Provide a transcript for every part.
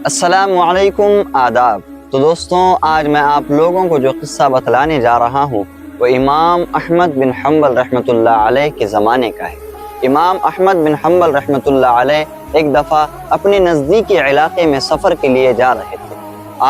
السلام علیکم، آداب۔ تو دوستوں، آج میں آپ لوگوں کو جو قصہ بتلانے جا رہا ہوں وہ امام احمد بن حنبل رحمۃ اللہ علیہ کے زمانے کا ہے۔ امام احمد بن حنبل رحمۃ اللہ علیہ ایک دفعہ اپنے نزدیکی علاقے میں سفر کے لیے جا رہے تھے۔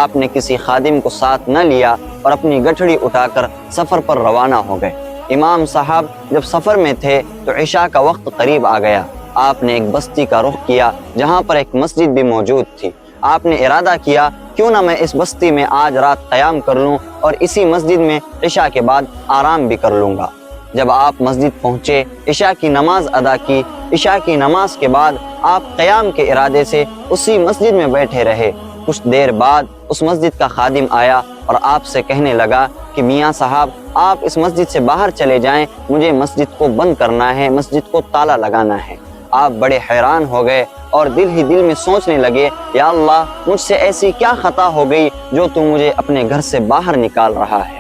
آپ نے کسی خادم کو ساتھ نہ لیا اور اپنی گٹھڑی اٹھا کر سفر پر روانہ ہو گئے۔ امام صاحب جب سفر میں تھے تو عشاء کا وقت قریب آ گیا۔ آپ نے ایک بستی کا رخ کیا جہاں پر ایک مسجد بھی موجود تھی۔ آپ نے ارادہ کیا کیوں نہ میں اس بستی میں آج رات قیام کر لوں اور اسی مسجد میں عشاء کے بعد آرام بھی کر لوں گا۔ جب آپ مسجد پہنچے، عشاء کی نماز ادا کی۔ عشاء کی نماز کے بعد آپ قیام کے ارادے سے اسی مسجد میں بیٹھے رہے۔ کچھ دیر بعد اس مسجد کا خادم آیا اور آپ سے کہنے لگا کہ میاں صاحب، آپ اس مسجد سے باہر چلے جائیں، مجھے مسجد کو بند کرنا ہے، مسجد کو تالا لگانا ہے۔ آپ بڑے حیران ہو گئے اور دل ہی دل میں سوچنے لگے، یا اللہ، مجھ سے ایسی کیا خطا ہو گئی جو تو مجھے اپنے گھر سے باہر نکال رہا ہے۔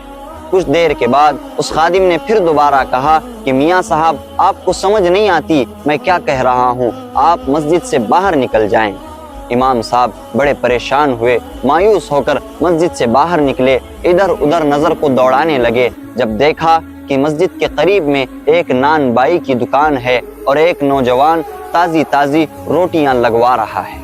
کچھ دیر کے بعد اس خادم نے پھر دوبارہ کہا کہ میاں صاحب، آپ کو سمجھ نہیں آتی میں کیا کہہ رہا ہوں، آپ مسجد سے باہر نکل جائیں۔ امام صاحب بڑے پریشان ہوئے، مایوس ہو کر مسجد سے باہر نکلے، ادھر ادھر نظر کو دوڑانے لگے۔ جب دیکھا کہ مسجد کے قریب میں ایک نان بائی کی دکان ہے اور ایک نوجوان تازی تازی روٹیاں لگوا رہا ہے۔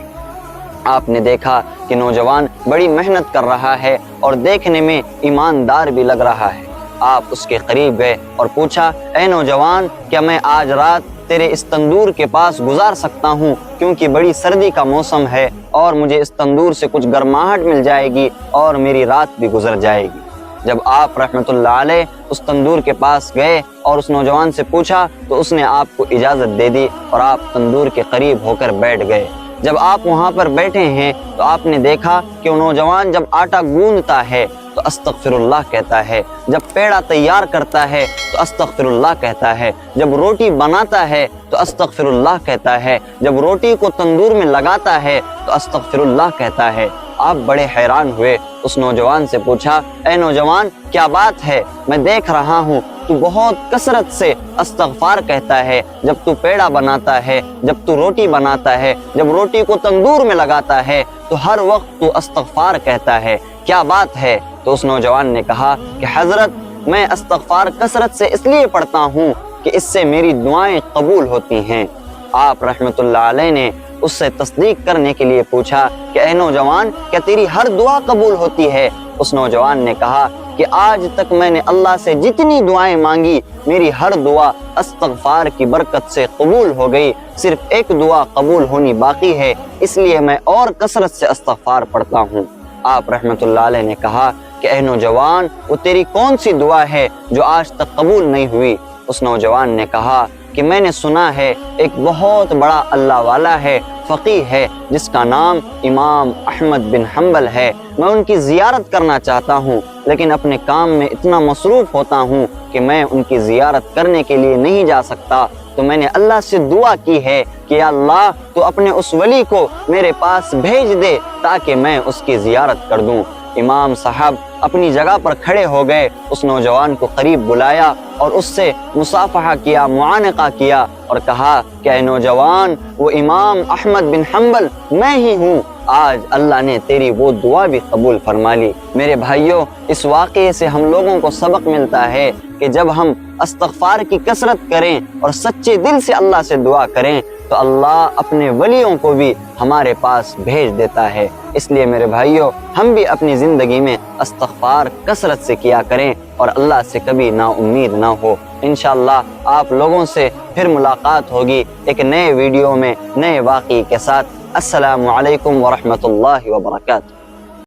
آپ نے دیکھا کہ نوجوان بڑی محنت کر رہا ہے اور دیکھنے میں ایماندار بھی لگ رہا ہے۔ آپ اس کے قریب گئے اور پوچھا، اے نوجوان، کیا میں آج رات تیرے اس تندور کے پاس گزار سکتا ہوں؟ کیونکہ بڑی سردی کا موسم ہے اور مجھے اس تندور سے کچھ گرماہٹ مل جائے گی اور میری رات بھی گزر جائے گی۔ جب آپ رحمۃ اللہ علیہ اس تندور کے پاس گئے اور اس نوجوان سے پوچھا تو اس نے آپ کو اجازت دے دی اور آپ تندور کے قریب ہو کر بیٹھ گئے۔ جب آپ وہاں پر بیٹھے ہیں تو آپ نے دیکھا کہ وہ نوجوان جب آٹا گوندتا ہے تو استغفر اللہ کہتا ہے، جب پیڑا تیار کرتا ہے تو استغفر اللہ کہتا ہے، جب روٹی بناتا ہے تو استغفر اللہ کہتا ہے، جب روٹی کو تندور میں لگاتا ہے تو استغفر اللہ کہتا ہے۔ آپ بڑے حیران ہوئے، اس نوجوان سے پوچھا، اے نوجوان، کیا بات ہے؟ میں دیکھ رہا ہوں تو بہت کثرت سے استغفار کہتا ہے، جب تو پیڑا بناتا ہے، جب تو روٹی بناتا ہے، جب روٹی کو تندور میں لگاتا ہے تو ہر وقت تو استغفار کہتا ہے، کیا بات ہے؟ تو اس نوجوان نے کہا کہ حضرت، میں استغفار کثرت سے اس لیے پڑھتا ہوں کہ اس سے میری دعائیں قبول ہوتی ہیں۔ آپ رحمۃ اللہ علیہ نے اس سے تصدیق کرنے کے لیے پوچھا کہ اے نوجوان، کیا تیری ہر دعا قبول ہوتی ہے؟ اس نوجوان نے کہا کہ آج تک میں نے اللہ سے جتنی دعائیں مانگی، میری ہر دعا استغفار کی برکت سے قبول ہو گئی، صرف ایک دعا قبول ہونی باقی ہے، اس لیے میں اور کثرت سے استغفار پڑھتا ہوں۔ آپ رحمۃ اللہ علیہ نے کہا کہ اے نوجوان، وہ تیری کون سی دعا ہے جو آج تک قبول نہیں ہوئی؟ اس نوجوان نے کہا کہ میں نے سنا ہے ایک بہت بڑا اللہ والا ہے، فقیہ ہے، جس کا نام امام احمد بن حنبل ہے، میں ان کی زیارت کرنا چاہتا ہوں، لیکن اپنے کام میں اتنا مصروف ہوتا ہوں کہ میں ان کی زیارت کرنے کے لیے نہیں جا سکتا، تو میں نے اللہ سے دعا کی ہے کہ یا اللہ، تو اپنے اس ولی کو میرے پاس بھیج دے تاکہ میں اس کی زیارت کر دوں۔ امام صاحب اپنی جگہ پر کھڑے ہو گئے، اس نوجوان کو قریب بلایا اور اس سے مصافحہ کیا، معانقہ کیا اور کہا کہ اے نوجوان، وہ امام احمد بن حنبل میں ہی ہوں، آج اللہ نے تیری وہ دعا بھی قبول فرما لی۔ میرے بھائیوں، اس واقعے سے ہم لوگوں کو سبق ملتا ہے کہ جب ہم استغفار کی کثرت کریں اور سچے دل سے اللہ سے دعا کریں تو اللہ اپنے ولیوں کو بھی ہمارے پاس بھیج دیتا ہے۔ اس لیے میرے بھائیوں، ہم بھی اپنی زندگی میں استغفار کثرت سے کیا کریں اور اللہ سے کبھی نا امید نہ ہو۔ انشاءاللہ آپ لوگوں سے پھر ملاقات ہوگی ایک نئے ویڈیو میں نئے واقعے کے ساتھ۔ السلام علیکم ورحمۃ اللہ وبرکاتہ۔